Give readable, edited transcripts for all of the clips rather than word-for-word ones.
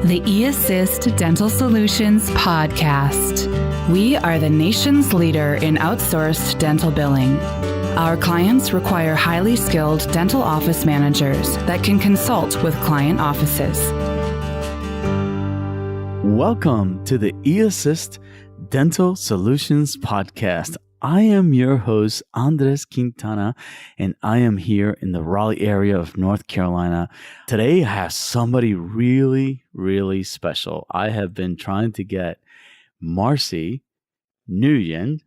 The eAssist Dental Solutions podcast. We are the nation's leader in outsourced dental billing. Our clients require highly skilled dental office managers that can consult with client offices. Welcome to the eAssist Dental Solutions podcast. I am your host, Andres Quintana, and I am here in the Raleigh area of North Carolina. Today, I have somebody really, really special. I have been trying to get Marcie Nguyen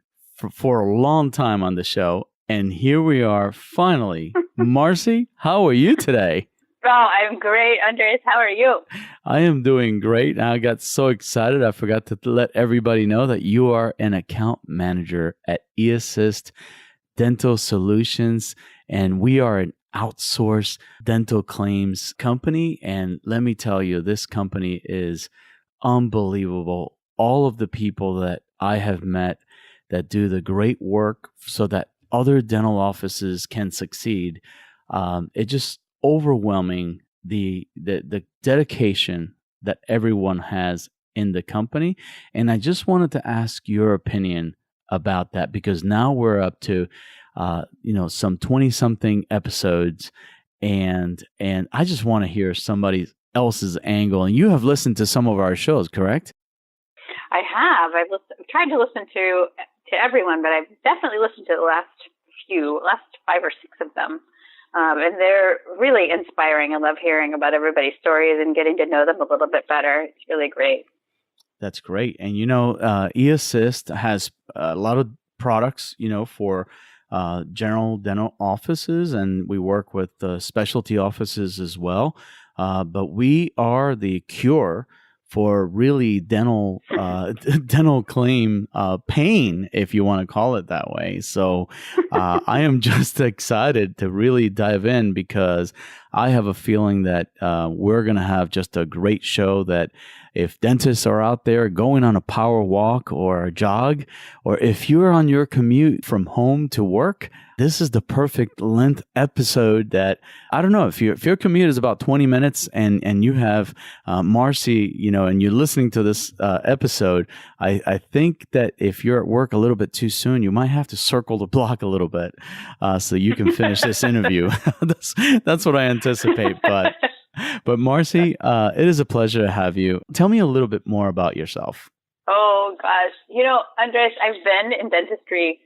for a long time on the show, and here we are finally. Marcie, how are you today? Oh, I'm great, Andres. How are you? I am doing great. I got so excited. I forgot to let everybody know that you are an account manager at eAssist Dental Solutions, and we are an outsourced dental claims company. And let me tell you, this company is unbelievable. All of the people that I have met that do the great work so that other dental offices can succeed, it just overwhelming the dedication that everyone has in the company. And I just wanted to ask your opinion about that, because now we're up to some 20 something episodes, and I just want to hear somebody else's angle. And you have listened to some of our shows, correct? I have. I've tried to listen to everyone, but I've definitely listened to the last 5 or 6 of them. And they're really inspiring. I love hearing about everybody's stories and getting to know them a little bit better. It's really great. That's great. And, eAssist has a lot of products, for general dental offices, and we work with specialty offices as well. But we are the cure for really dental claim pain, if you want to call it that way. So I am just excited to really dive in, because I have a feeling that we're going to have just a great show, that if dentists are out there going on a power walk or a jog, or if you're on your commute from home to work, this is the perfect length episode. That, I don't know, if your commute is about 20 minutes and you have Marcie, and you're listening to this episode, I think that if you're at work a little bit too soon, you might have to circle the block a little bit so you can finish this interview. That's what I anticipate. But Marcie, it is a pleasure to have you. Tell me a little bit more about yourself. Oh, gosh. Andres, I've been in dentistry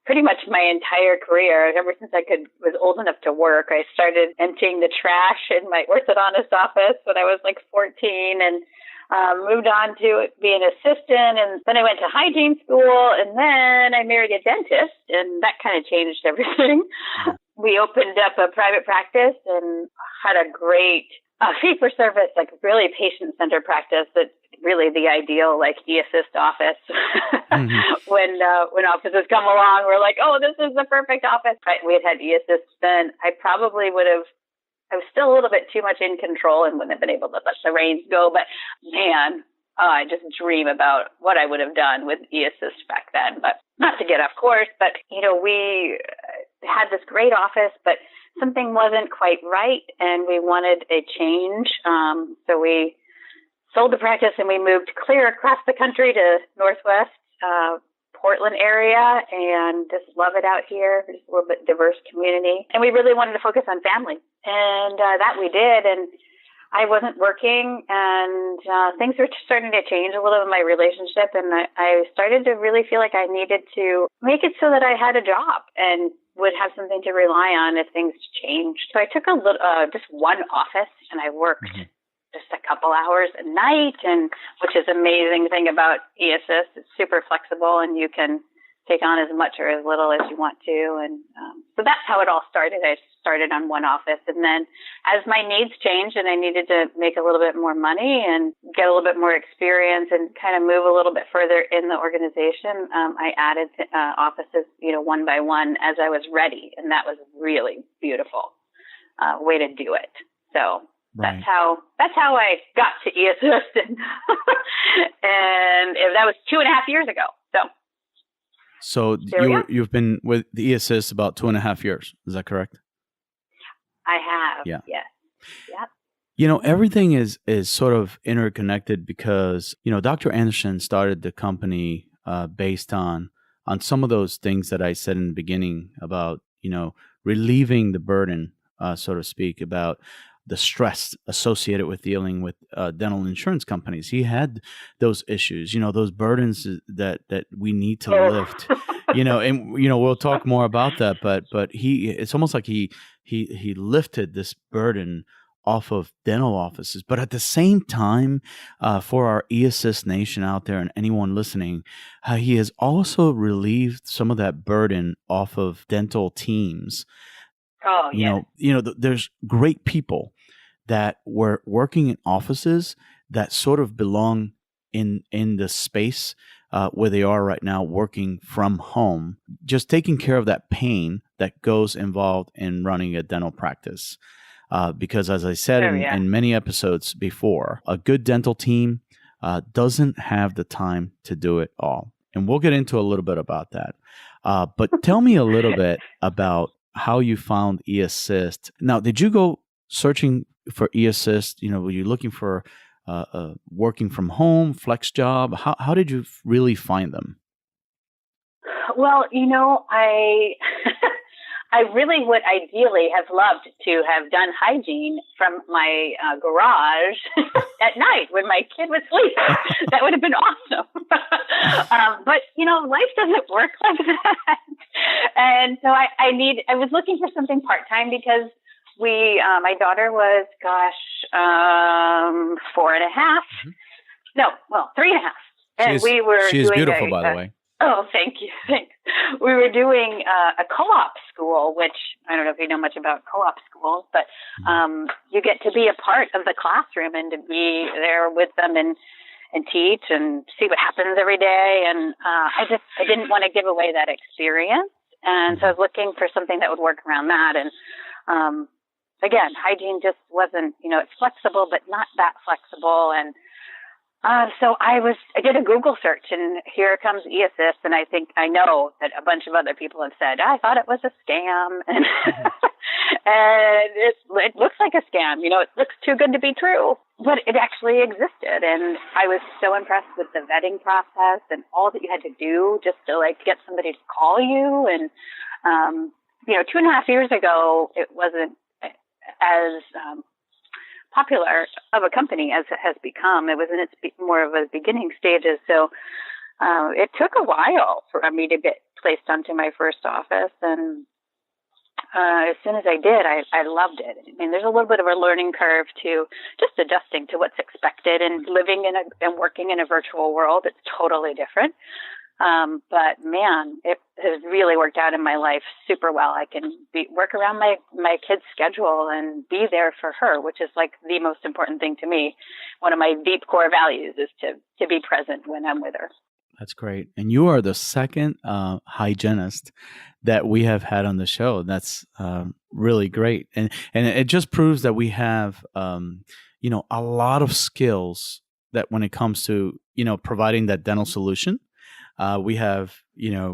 pretty much my entire career. Ever since I was old enough to work, I started emptying the trash in my orthodontist office when I was like 14, and moved on to be an assistant. And then I went to hygiene school, and then I married a dentist, and that kind of changed everything. We opened up a private practice and had a great fee-for-service, like really patient-centered practice. That's really the ideal, like, eAssist office. Mm-hmm. When offices come along, we're like, oh, this is the perfect office. We had eAssist then. I was still a little bit too much in control and wouldn't have been able to let the reins go. But man, I just dream about what I would have done with eAssist back then. But not to get off course, but we had this great office, but something wasn't quite right, and we wanted a change. So we sold the practice and we moved clear across the country to Northwest Portland area, and just love it out here. Just a little bit diverse community. And we really wanted to focus on family, and that we did. And I wasn't working, and things were starting to change a little in my relationship, and I started to really feel like I needed to make it so that I had a job and would have something to rely on if things changed. So I took just one office, and I worked just a couple hours a night, and which is amazing thing about eAssist. It's super flexible, and you can take on as much or as little as you want to. And so that's how it all started. I started on one office, and then as my needs changed and I needed to make a little bit more money and get a little bit more experience and kind of move a little bit further in the organization, I added offices, one by one as I was ready, and that was really beautiful way to do it. So right. That's how I got to eAssist, and that was 2.5 years ago. So you've been with the eAssist about 2.5 years. Is that correct? I have. Yeah. Yes. Yep. Everything is sort of interconnected because, Dr. Anderson started the company based on some of those things that I said in the beginning about, relieving the burden, so to speak, about the stress associated with dealing with dental insurance companies. He had those issues, those burdens that we need to lift, and we'll talk more about that. But it's almost like he lifted this burden off of dental offices. But at the same time, for our eAssist Nation out there and anyone listening, he has also relieved some of that burden off of dental teams. Oh, yeah. There's great people that were working in offices that sort of belong in the space where they are right now, working from home, just taking care of that pain that goes involved in running a dental practice. Because as I said in many episodes before, a good dental team doesn't have the time to do it all. And we'll get into a little bit about that. But tell me a little bit about how you found eAssist. Now, did you go searching for eAssist? Were you looking for working from home, flex job? How did you really find them? Well, I really would ideally have loved to have done hygiene from my garage at night when my kid was asleep. That would have been awesome. But, life doesn't work like that. And so I was looking for something part-time because my daughter was, 4.5. Mm-hmm. No, well, 3.5. And she is beautiful, by the way. Oh, thank you. Thanks. We were doing a co-op school, which I don't know if you know much about co-op schools, but you get to be a part of the classroom and to be there with them and teach and see what happens every day. And I didn't want to give away that experience. And so I was looking for something that would work around that. And again, hygiene just wasn't, it's flexible, but not that flexible. And so I did a Google search, and here comes eAssist, and I know that a bunch of other people have said, I thought it was a scam, and and it looks like a scam. It looks too good to be true, but it actually existed, and I was so impressed with the vetting process and all that you had to do just to get somebody to call you. And 2.5 years ago, it wasn't as popular of a company as it has become. It was in its more of a beginning stages. So it took a while for me to get placed onto my first office. And as soon as I did, I loved it. I mean, there's a little bit of a learning curve to just adjusting to what's expected, and living and working in a virtual world. It's totally different. But man, it has really worked out in my life super well. I can work around my kid's schedule and be there for her, which is the most important thing to me. One of my deep core values is to be present when I'm with her. That's great. And you are the second hygienist that we have had on the show. That's really great. And it just proves that we have, a lot of skills that when it comes to, providing that dental solution. We have,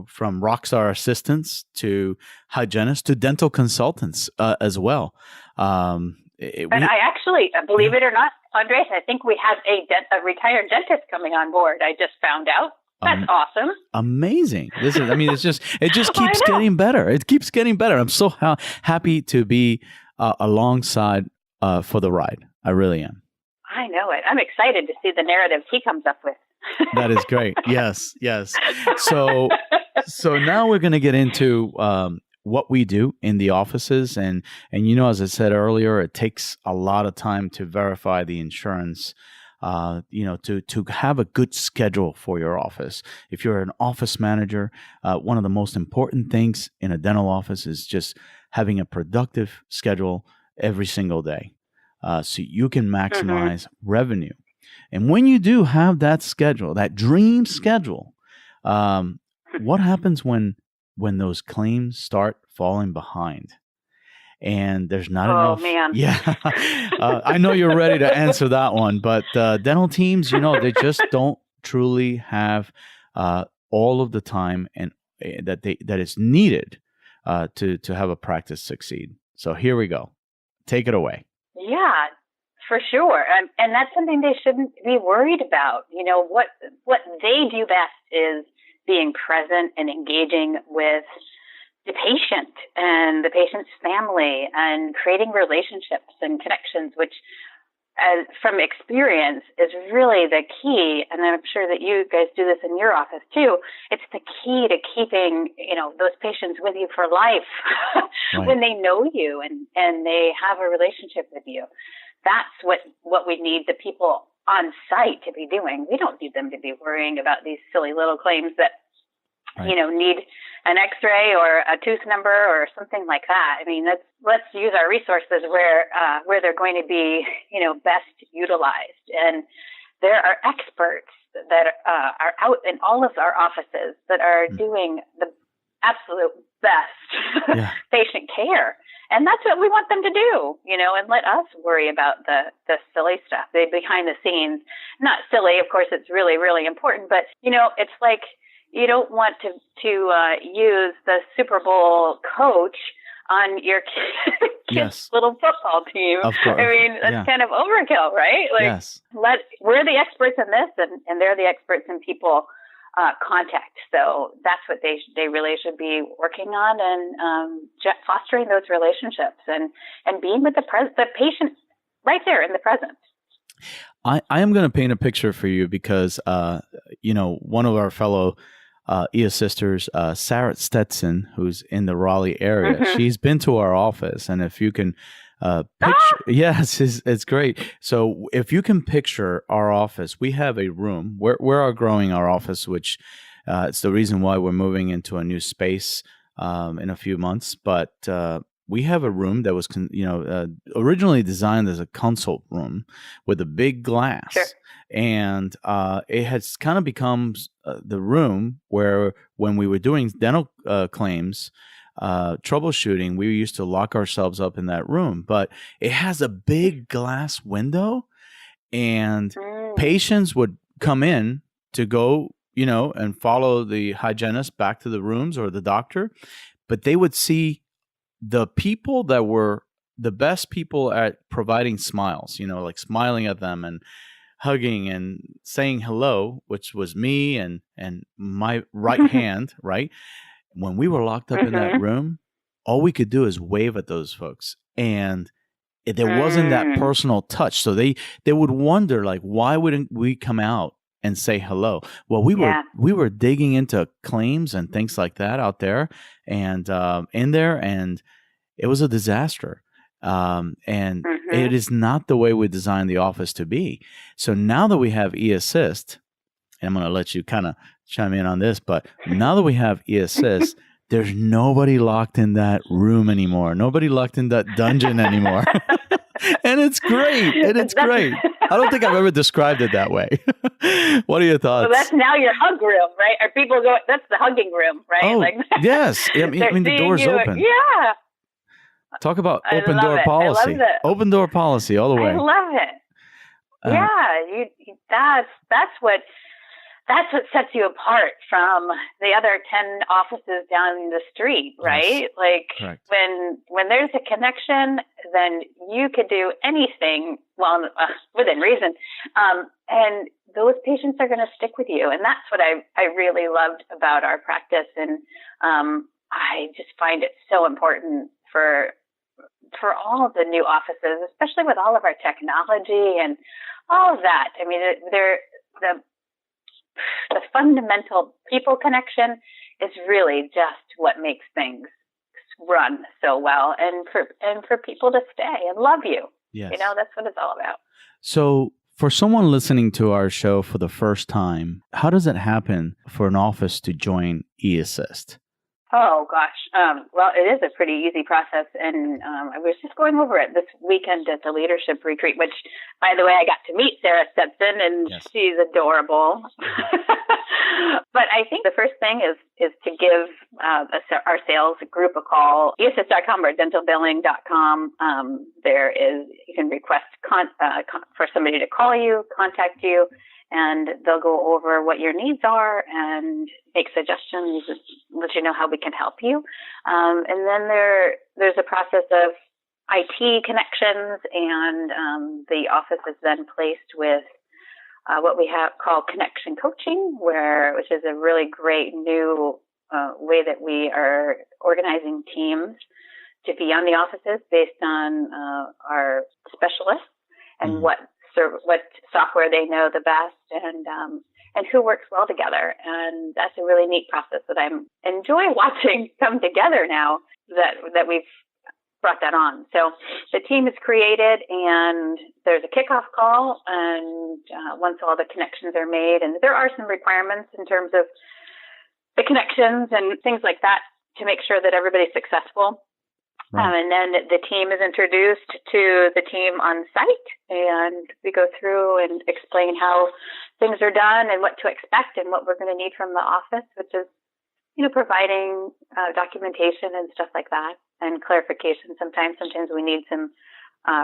from rockstar assistants to hygienists to dental consultants as well. And I actually, believe it or not, Andres, I think we have a retired dentist coming on board. I just found out. That's awesome. Amazing. It just keeps getting better. It keeps getting better. I'm so happy to be alongside for the ride. I really am. I know it. I'm excited to see the narratives he comes up with. That is great. Yes. So now we're going to get into what we do in the offices. And as I said earlier, it takes a lot of time to verify the insurance, to have a good schedule for your office. If you're an office manager, one of the most important things in a dental office is just having a productive schedule every single day, so you can maximize revenue. And when you do have that schedule, that dream schedule, what happens when those claims start falling behind and there's not enough? Oh, man. Yeah. I know you're ready to answer that one, but dental teams, they just don't truly have all of the time and that is needed to have a practice succeed. So here we go. Take it away. Yeah. For sure. And that's something they shouldn't be worried about. What they do best is being present and engaging with the patient and the patient's family and creating relationships and connections, which from experience is really the key. And I'm sure that you guys do this in your office too. It's the key to keeping, those patients with you for life Right. when they know you and they have a relationship with you. That's what we need the people on site to be doing. We don't need them to be worrying about these silly little claims that, Right. need an X-ray or a tooth number or something like that. I mean, let's use our resources where they're going to be, best utilized. And there are experts that are out in all of our offices that are doing the absolute best patient care. And that's what we want them to do, and let us worry about the silly stuff, the behind the scenes. Not silly, of course, it's really, really important, but, it's like you don't want to use the Super Bowl coach on your kid's little football team. Of course. I mean, that's kind of overkill, right? We're the experts in this, and they're the experts in people contact. So that's what they really should be working on, and fostering those relationships and being with the patient right there in the present. I am going to paint a picture for you because, one of our fellow e-assisters, Sarah Stetson, who's in the Raleigh area, she's been to our office. And if you can picture, yes, it's great. So if you can picture our office, we have a room. We're outgrowing our office, which it's the reason why we're moving into a new space in a few months. But we have a room that was, originally designed as a consult room with a big glass. Sure. And it has kind of become the room where when we were doing dental claims, troubleshooting, we used to lock ourselves up in that room. But it has a big glass window, and patients would come in to go, and follow the hygienist back to the rooms or the doctor. But they would see the people that were the best people at providing smiles, like smiling at them and hugging and saying hello, which was me and my right hand, right? When we were locked up in that room, all we could do is wave at those folks. And there wasn't that personal touch. So they would wonder, like, why wouldn't we come out and say hello? Well, we were digging into claims and things like that out there and in there, and it was a disaster. And it is not the way we designed the office to be. So now that we have eAssist, and I'm going to let you kind of chime in on this, but now that we have eAssist, there's nobody locked in that room anymore. Nobody locked in that dungeon anymore. And it's great. Great. I don't think I've ever described it that way. What are your thoughts? Well, that's now your hug room, right? Or people go, that's the hugging room, right? Oh, yes. I mean the door's open. Yeah. Talk about open door policy. Open door policy all the way. I love it. That's what sets you apart from the other 10 offices down the street, right? Yes. Correct. when there's a connection, then you could do anything, within reason. And those patients are going to stick with you. And that's what I really loved about our practice. And I just find it so important for all of the new offices, especially with all of our technology and all of that. I mean, the fundamental people connection is really just what makes things run so well, and for people to stay and love you. Yes. That's what it's all about. So for someone listening to our show for the first time, how does it happen for an office to join eAssist? Oh, gosh. Well, it is a pretty easy process. And I was just going over it this weekend at the leadership retreat, which, by the way, I got to meet Sarah Stetson, and she's adorable. But I think the first thing is to give our sales group a call, eassist.com or dentalbilling.com. You can request for somebody to call you, contact you, and they'll go over what your needs are and make suggestions, let you know how we can help you. And then there's a process of IT connections, and the office is then placed with what we have called connection coaching, which is a really great new way that we are organizing teams to be on the offices based on our specialists and what software they know the best, and who works well together. And that's a really neat process that I'm enjoy watching come together now that we've brought that on. So the team is created, and there's a kickoff call, and once all the connections are made, and there are some requirements in terms of the connections and things like that to make sure that everybody's successful. Right. And then the team is introduced to the team on site, and we go through and explain how things are done and what to expect and what we're going to need from the office, which is, providing documentation and stuff like that, and clarification. Sometimes we need some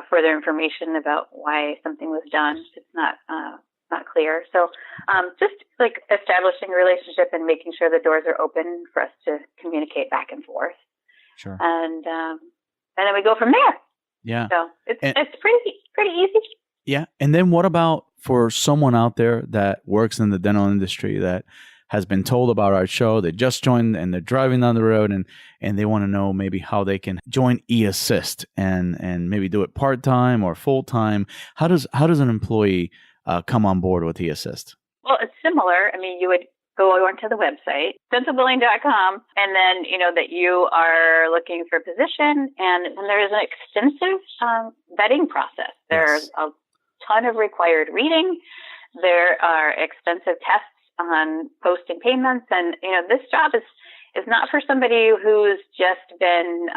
further information about why something was done. It's not clear. So just like establishing a relationship and making sure the doors are open for us to communicate back and forth. Sure. And then we go from there. Yeah. So it's pretty easy. Yeah. And then what about for someone out there that works in the dental industry that has been told about our show, they just joined and they're driving down the road and they want to know maybe how they can join eAssist and maybe do it part-time or full-time. How does an employee come on board with eAssist? Well, it's similar. I mean, you would go onto the website, dentalbilling.com, and then, that you are looking for a position, and there's an extensive vetting process. There's a ton of required reading. There are extensive tests on posting payments, and, this job is not for somebody who's just been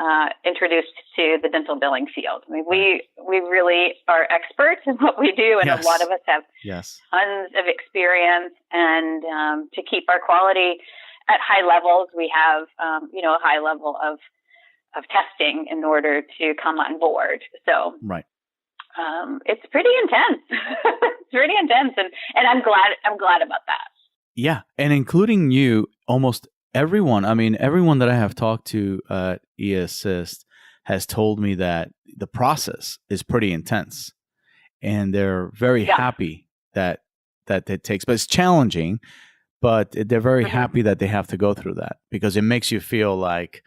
introduced to the dental billing field. I mean, we really are experts in what we do, and a lot of us have tons of experience. And to keep our quality at high levels, we have a high level of testing in order to come on board. So it's pretty intense. It's pretty intense, and I'm glad about that. Yeah, and including you, almost everyone that I have talked to at eAssist has told me that the process is pretty intense, and they're very happy that it takes, but it's challenging, but they're very happy that they have to go through that, because it makes you feel like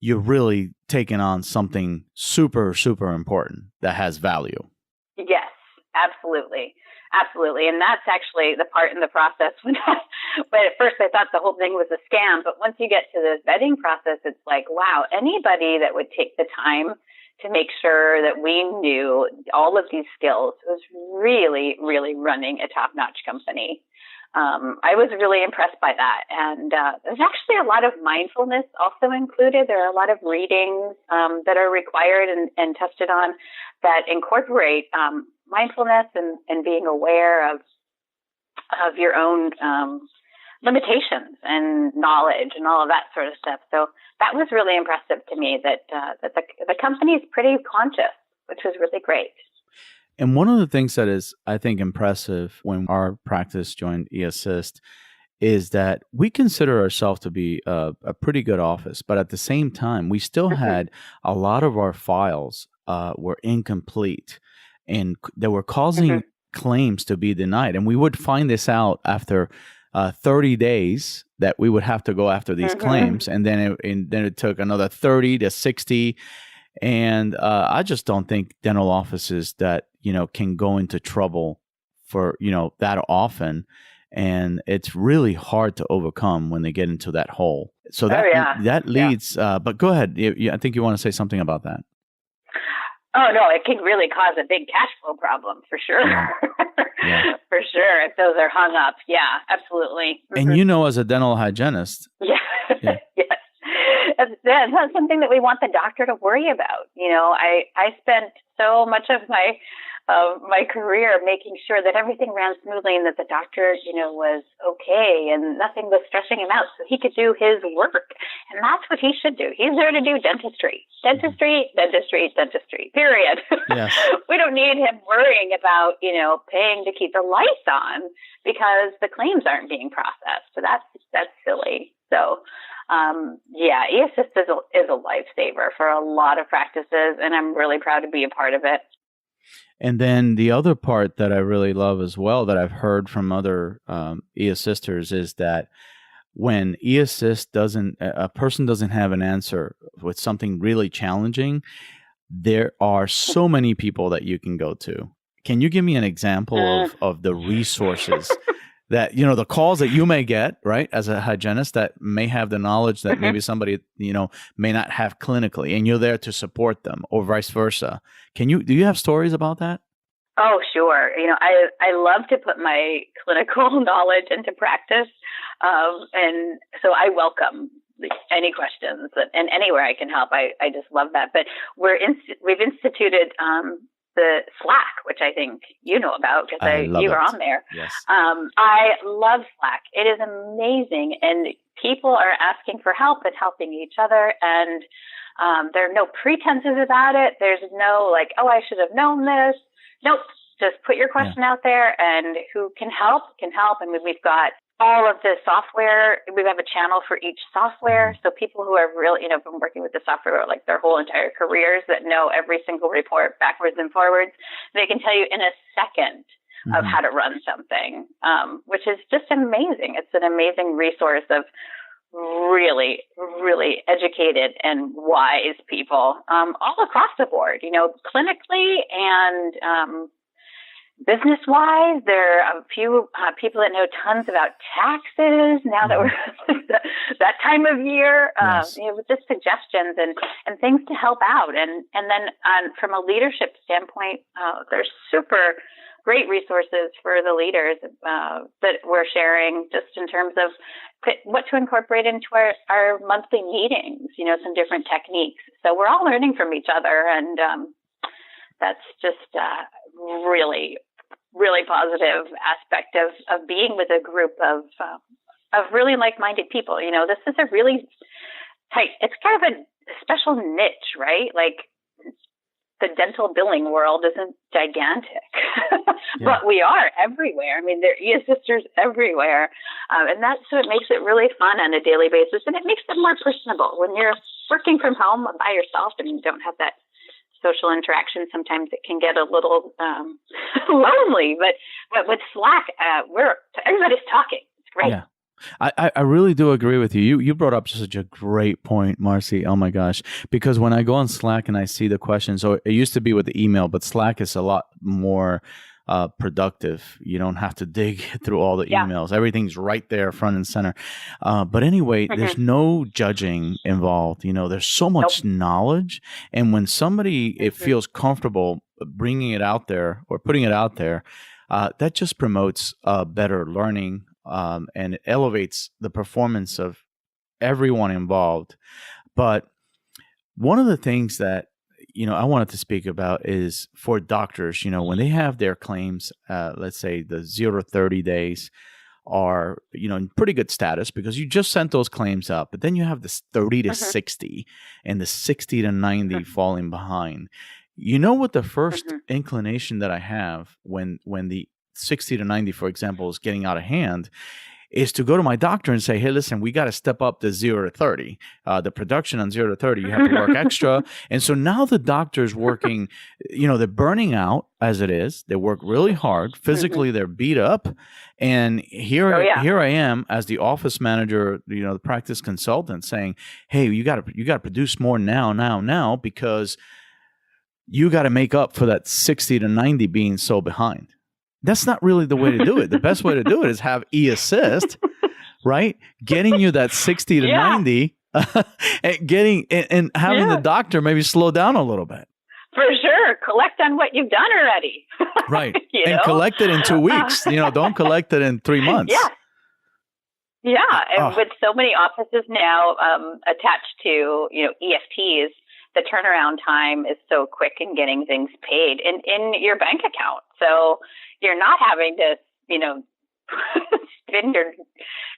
you're really taking on something super, super important that has value. Yes, absolutely. Absolutely. And that's actually the part in the process when at first I thought the whole thing was a scam. But once you get to the vetting process, it's like, wow, anybody that would take the time to make sure that we knew all of these skills was really, really running a top-notch company. I was really impressed by that. And there's actually a lot of mindfulness also included. There are a lot of readings that are required and tested on that incorporate mindfulness and being aware of your own limitations and knowledge and all of that sort of stuff. So that was really impressive to me that the company is pretty conscious, which was really great. And one of the things that is, I think, impressive when our practice joined eAssist is that we consider ourselves to be a pretty good office, but at the same time, we still had a lot of our files were incomplete, and they were causing claims to be denied. And we would find this out after 30 days that we would have to go after these claims, and then it took another 30 to 60. And I just don't think dental offices that can go into trouble for that often, and it's really hard to overcome when they get into that hole. So that leads. But go ahead. I think you want to say something about that. Oh, no, it can really cause a big cash flow problem for sure. Yeah. For sure. If those are hung up. Yeah, absolutely. And as a dental hygienist. Yes. That's not something that we want the doctor to worry about. I spent so much of my career making sure that everything ran smoothly and that the doctor, was okay and nothing was stressing him out so he could do his work. And that's what he should do. He's there to do dentistry, period. Yes. We don't need him worrying about, paying to keep the lights on because the claims aren't being processed. So that's silly. So, eAssist is a lifesaver for a lot of practices, and I'm really proud to be a part of it. And then the other part that I really love as well that I've heard from other eAssisters is that when a person doesn't have an answer with something really challenging, there are so many people that you can go to. Can you give me an example of the resources that, the calls that you may get, right, as a hygienist that may have the knowledge that maybe somebody, may not have clinically, and you're there to support them, or vice versa. Do you have stories about that? Oh, sure. I love to put my clinical knowledge into practice. And so I welcome any questions and anywhere I can help. I just love that. But we've instituted the Slack, which I think you know about because you were on there. Yes. I love Slack. It is amazing. And people are asking for help and helping each other. And there are no pretenses about it. There's no I should have known this. Nope. Just put your question out there, and who can help can help. And we've got all of the software. We have a channel for each software. So people who are really, been working with the software like their whole entire careers, that know every single report backwards and forwards, they can tell you in a second of how to run something, which is just amazing. It's an amazing resource of really, really educated and wise people all across the board, clinically and business-wise. There are a few people that know tons about taxes now that we're that time of year, with just suggestions and things to help out. And then from a leadership standpoint, there's super great resources for the leaders that we're sharing just in terms of what to incorporate into our monthly meetings, some different techniques. So we're all learning from each other, and that's just really, really positive aspect of being with a group of really like-minded people. This is a really tight, it's kind of a special niche, right? Like, the dental billing world isn't gigantic, but we are everywhere. I mean, there are eAssisters everywhere. And that's what makes it really fun on a daily basis. And it makes it more personable. When you're working from home by yourself and you don't have that social interaction, sometimes it can get a little lonely. But with Slack, everybody's talking. It's great. Yeah. I really do agree with you. You brought up such a great point, Marcie. Oh my gosh. Because when I go on Slack and I see the questions, so it used to be with the email, but Slack is a lot more productive. You don't have to dig through all the emails. Everything's right there, front and center. But anyway, there's no judging involved. There's so much knowledge. And when somebody it feels comfortable bringing it out there or putting it out there, that just promotes better learning. And it elevates the performance of everyone involved. But one of the things that, I wanted to speak about is for doctors, when they have their claims, let's say the 0 to 30 days are, in pretty good status because you just sent those claims up, but then you have this 30 to 60 and the 60 to 90 falling behind. What the first inclination that I have when the 60 to 90, for example, is getting out of hand, is to go to my doctor and say, hey, listen, we got to step up the 0 to 30. The production on 0 to 30, you have to work extra. And so now the doctor's working, they're burning out as it is. They work really hard. Physically, they're beat up. And here I am as the office manager, the practice consultant saying, hey, you got to produce more now, because you got to make up for that 60 to 90 being so behind. That's not really the way to do it. The best way to do it is have eAssist, right? Getting you that 60 to 90 and having the doctor maybe slow down a little bit. For sure. Collect on what you've done already. Right. And collect it in 2 weeks. Don't collect it in 3 months. Yeah. Yeah. And with so many offices now attached to, EFTs, the turnaround time is so quick in getting things paid in your bank account. So you're not having to, spin your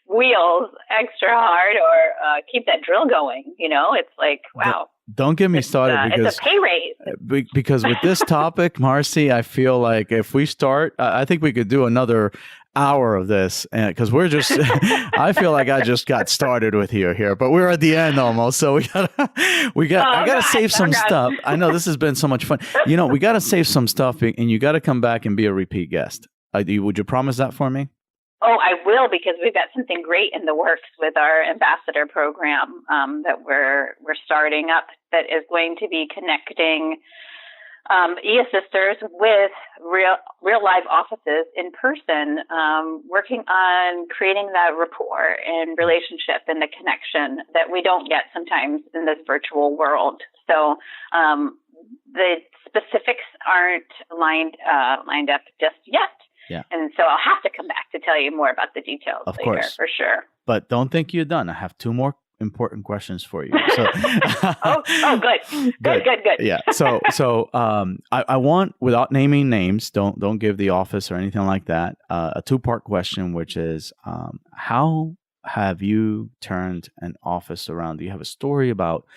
wheels extra hard or keep that drill going. It's like, wow. Don't get me started because it's a pay raise. Because with this topic, Marcie, I feel like if we start, I think we could do another hour of this, because we're just I feel like I just got started with you here, but we're at the end almost, so I gotta save some stuff. I know this has been so much fun. We gotta save some stuff, and you gotta come back and be a repeat guest. Would you promise that for me? Oh, I will, because we've got something great in the works with our ambassador program that we're starting up, that is going to be connecting e-assisters with real live offices in person, working on creating that rapport and relationship and the connection that we don't get sometimes in this virtual world. So the specifics aren't lined up just yet. Yeah. And so I'll have to come back to tell you more about the details of later, course. for sure. But don't think you're done. I have 2 more important questions for you. So, good. Yeah. So, I want, without naming names, don't give the office or anything like that. A 2-part question, which is, how have you turned an office around? Do you have a story about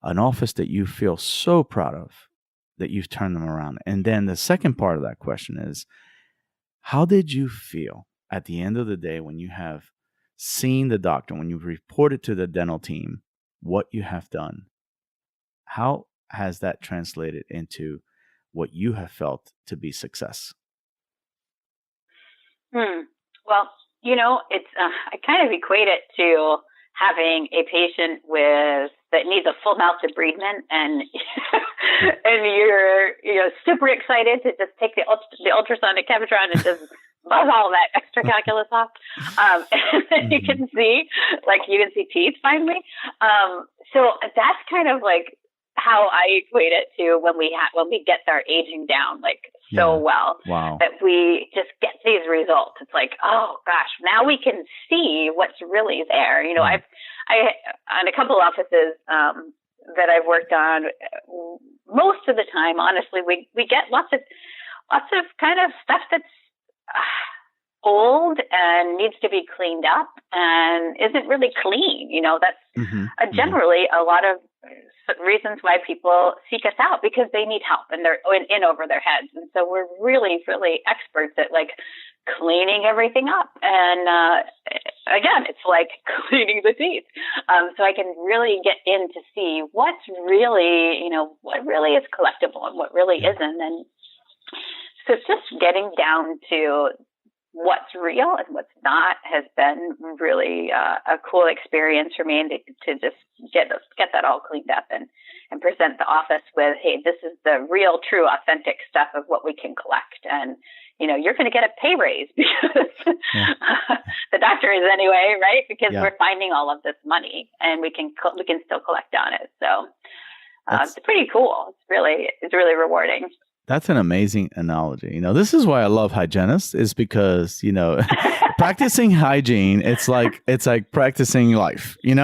an office that you feel so proud of that you've turned them around? And then the second part of that question is, how did you feel at the end of the day when you have seen the doctor, when you've reported to the dental team what you have done? How has that translated into what you have felt to be success? Well, it's I kind of equate it to having a patient that needs a full mouth debridement, and and you're super excited to just take the ultrasonic Cavatron and just buzz all that extra calculus off, and then you can see teeth finally. So that's kind of like how I equate it to when we get our aging down well. Wow. That we just get these results. It's like, oh gosh, now we can see what's really there. I on a couple offices that I've worked on, most of the time, honestly, we get lots of kind of stuff that's old and needs to be cleaned up and isn't really clean. That's generally a lot of reasons why people seek us out, because they need help and they're in over their heads. And so we're really, really experts at cleaning everything up. And again, it's like cleaning the teeth. So I can really get in to see what's really, what really is collectible and what really isn't. And so just getting down to what's real and what's not has been really a cool experience for me, and to just get that all cleaned up and present the office with, hey, this is the real, true, authentic stuff of what we can collect. And, you're going to get a pay raise because the doctor is anyway, right? Because we're finding all of this money and we can still collect on it. So it's pretty cool. It's really rewarding. That's an amazing analogy. This is why I love hygienists, is because, practicing hygiene, it's like practicing life, and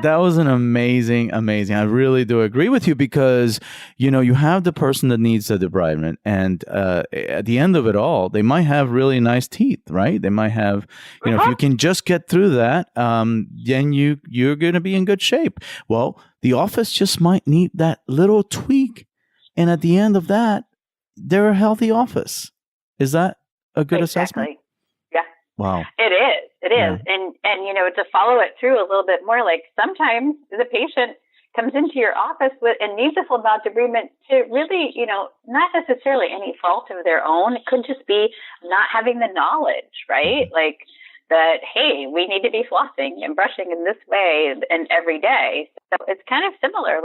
that was an amazing. I really do agree with you, because, you have the person that needs the debridement, and at the end of it all, they might have really nice teeth, right? They might have, if you can just get through that, then you're going to be in good shape. Well, the office just might need that little tweak. And at the end of that, they're a healthy office. Is that a good assessment? Yeah. Wow. It is. Yeah. And to follow it through a little bit more, sometimes the patient comes into your office and needs a full mouth debridement to really, not necessarily any fault of their own. It could just be not having the knowledge, right? That, hey, we need to be flossing and brushing in this way and every day. So it's kind of similar.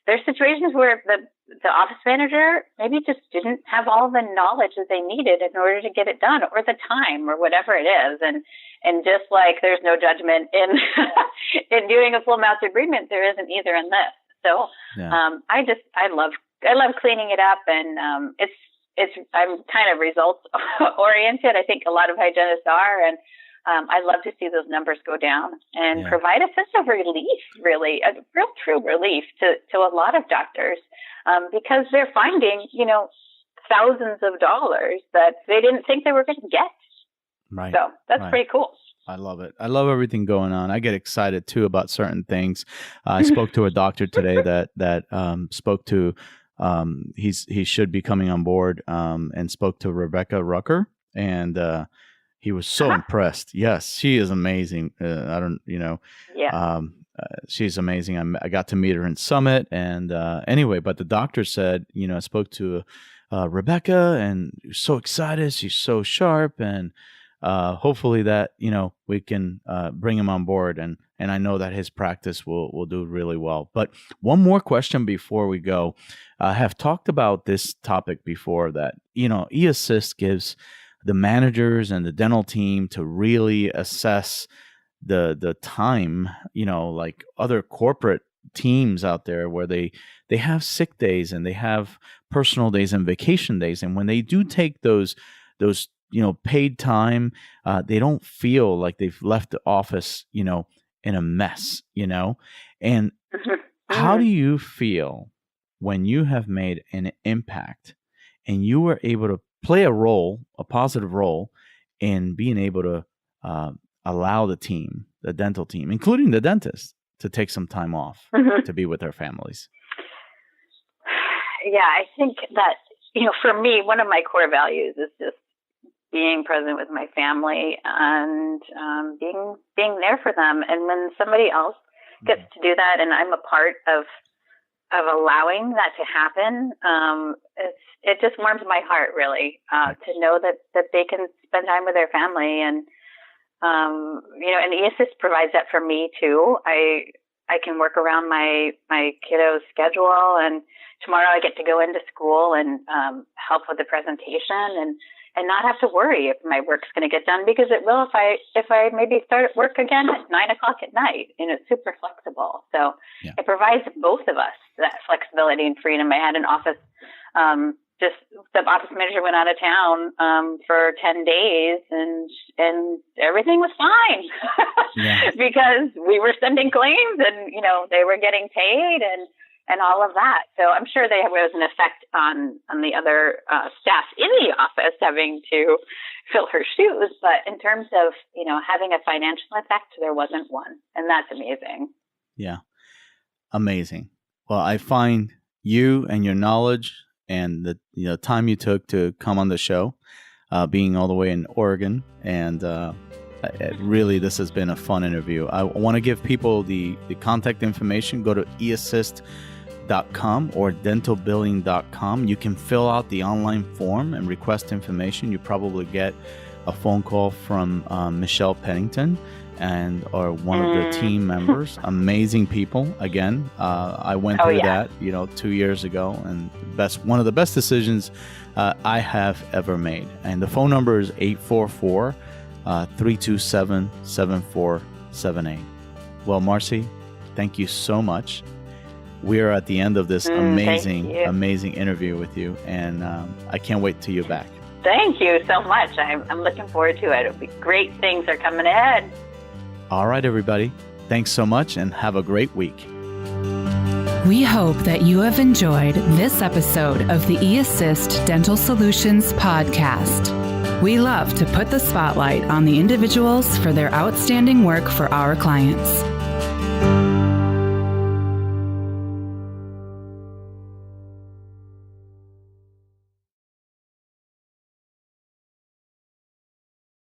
There's situations where the office manager maybe just didn't have all the knowledge that they needed in order to get it done, or the time, or whatever it is. And just like there's no judgment in in doing a full mouth debridement, there isn't either in this. So I love cleaning it up, and I'm kind of results oriented. I think a lot of hygienists are, and I love to see those numbers go down and provide a sense of relief, really, a real true relief to a lot of doctors, because they're finding, thousands of dollars that they didn't think they were going to get. Right. So that's pretty cool. I love it. I love everything going on. I get excited too about certain things. I spoke to a doctor today that spoke to he should be coming on board and spoke to Rebecca Rucker, and he was so impressed. Yes, she is amazing. I don't, Yeah. she's amazing. I got to meet her in Summit, and anyway, but the doctor said, I spoke to Rebecca, and so excited. She's so sharp, and hopefully that we can bring him on board, and I know that his practice will do really well. But one more question before we go. I have talked about this topic before, that eAssist gives the managers and the dental team to really assess the time, like other corporate teams out there where they have sick days and they have personal days and vacation days, and when they do take those paid time, they don't feel like they've left the office in a mess, and how do you feel when you have made an impact and you were able to play a positive role in being able to allow the dental team, including the dentist, to take some time off to be with their families? Yeah, I think that, for me, one of my core values is just being present with my family and being there for them. And when somebody else gets to do that, and I'm a part of allowing that to happen, it just warms my heart, really, to know that they can spend time with their family. And and eAssist provides that for me too. I can work around my kiddo's schedule, and tomorrow I get to go into school and help with the presentation and not have to worry if my work's going to get done, because it will if I maybe start work again at 9:00 at night. It's super flexible. So It provides both of us that flexibility and freedom. I had an office, just the office manager went out of town for 10 days, and everything was fine because we were sending claims, and they were getting paid and all of that. So I'm sure there was an effect on the other staff in the office having to fill her shoes, but in terms of having a financial effect, there wasn't one, and that's amazing. Yeah, amazing. Well, I find you and your knowledge and the time you took to come on the show, being all the way in Oregon, and really, this has been a fun interview. I want to give people the contact information. Go to eassist.com or dentalbilling.com. You can fill out the online form and request information. You probably get a phone call from Michelle Pennington or one of the team members. Amazing people. Again, I went through that 2 years ago, and one of the best decisions I have ever made. And the phone number is 844-327-7478. Well, Marcie, thank you so much. We are at the end of this amazing interview with you, and I can't wait till you're back. Thank you so much. I'm looking forward to it. It'll be great things are coming ahead. All right, everybody. Thanks so much, and have a great week. We hope that you have enjoyed this episode of the eAssist Dental Solutions podcast. We love to put the spotlight on the individuals for their outstanding work for our clients.